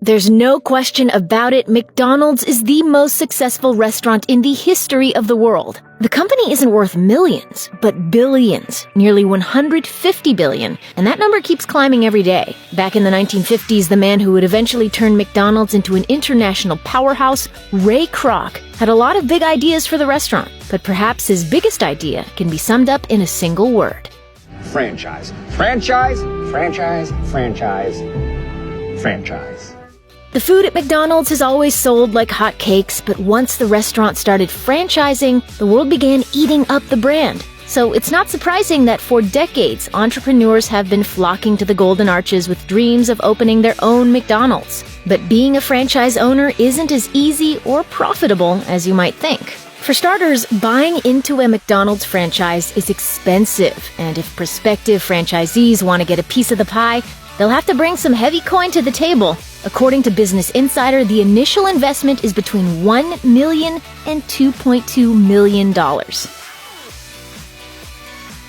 There's no question about it, McDonald's is the most successful restaurant in the history of the world. The company isn't worth millions, but billions, nearly 150 billion, and that number keeps climbing every day. Back in the 1950s, the man who would eventually turn McDonald's into an international powerhouse, Ray Kroc, had a lot of big ideas for the restaurant, but perhaps his biggest idea can be summed up in a single word. Franchise. Franchise, franchise, franchise, franchise. The food at McDonald's has always sold like hotcakes, but once the restaurant started franchising, the world began eating up the brand. So it's not surprising that for decades, entrepreneurs have been flocking to the Golden Arches with dreams of opening their own McDonald's. But being a franchise owner isn't as easy or profitable as you might think. For starters, buying into a McDonald's franchise is expensive, and if prospective franchisees want to get a piece of the pie, they'll have to bring some heavy coin to the table. According to Business Insider, the initial investment is between $1 million and $2.2 million.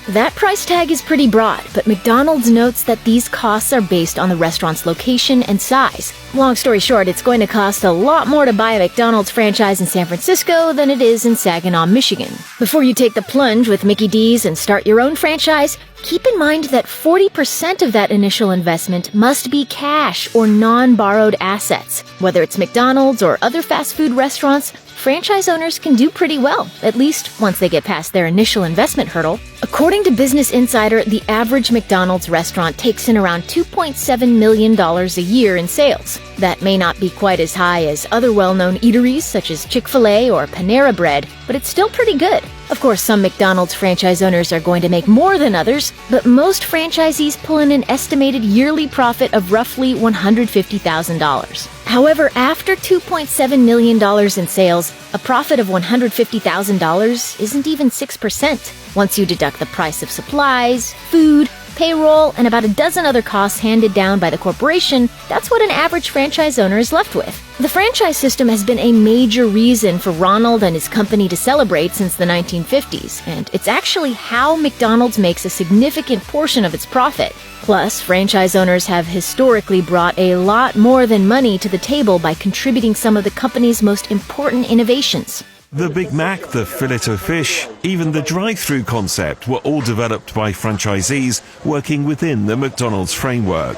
That price tag is pretty broad, but McDonald's notes that these costs are based on the restaurant's location and size. Long story short, it's going to cost a lot more to buy a McDonald's franchise in San Francisco than it is in Saginaw, Michigan. Before you take the plunge with Mickey D's and start your own franchise, keep in mind that 40% of that initial investment must be cash or non-borrowed assets. Whether it's McDonald's or other fast food restaurants, franchise owners can do pretty well, at least once they get past their initial investment hurdle. According to Business Insider, the average McDonald's restaurant takes in around $2.7 million a year in sales. That may not be quite as high as other well-known eateries such as Chick-fil-A or Panera Bread, but it's still pretty good. Of course, some McDonald's franchise owners are going to make more than others, but most franchisees pull in an estimated yearly profit of roughly $150,000. However, after $2.7 million in sales, a profit of $150,000 isn't even 6%. Once you deduct the price of supplies, food, payroll, and about a dozen other costs handed down by the corporation, that's what an average franchise owner is left with. The franchise system has been a major reason for Ronald and his company to celebrate since the 1950s, and it's actually how McDonald's makes a significant portion of its profit. Plus, franchise owners have historically brought a lot more than money to the table by contributing some of the company's most important innovations. The Big Mac, the fillet of fish, even the drive-through concept were all developed by franchisees working within the McDonald's framework.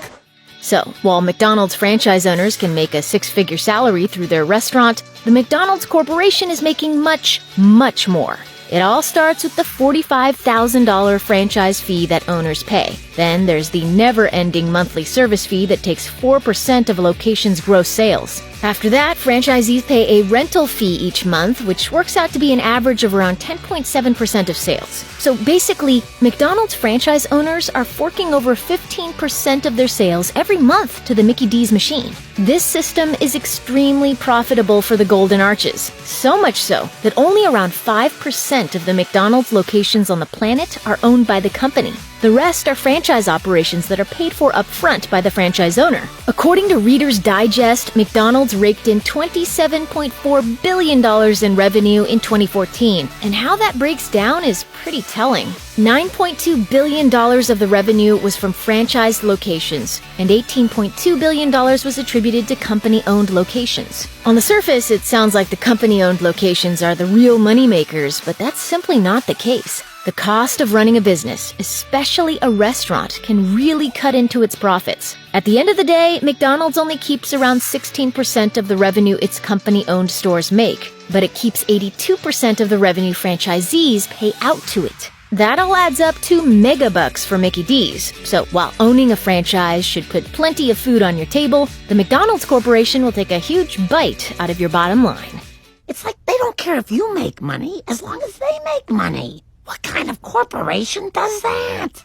So, while McDonald's franchise owners can make a six-figure salary through their restaurant, the McDonald's Corporation is making much, much more. It all starts with the $45,000 franchise fee that owners pay. Then there's the never-ending monthly service fee that takes 4% of a location's gross sales. After that, franchisees pay a rental fee each month, which works out to be an average of around 10.7% of sales. So basically, McDonald's franchise owners are forking over 15% of their sales every month to the Mickey D's machine. This system is extremely profitable for the Golden Arches, so much so that only around 5% of the McDonald's locations on the planet are owned by the company. The rest are franchise operations that are paid for upfront by the franchise owner. According to Reader's Digest, McDonald's raked in $27.4 billion in revenue in 2014, and how that breaks down is pretty telling. $9.2 billion of the revenue was from franchised locations, and $18.2 billion was attributed to company-owned locations. On the surface, it sounds like the company-owned locations are the real moneymakers, but that's simply not the case. The cost of running a business, especially a restaurant, can really cut into its profits. At the end of the day, McDonald's only keeps around 16% of the revenue its company-owned stores make, but it keeps 82% of the revenue franchisees pay out to it. That all adds up to megabucks for Mickey D's. So while owning a franchise should put plenty of food on your table, the McDonald's Corporation will take a huge bite out of your bottom line. It's like they don't care if you make money as long as they make money. What kind of corporation does that?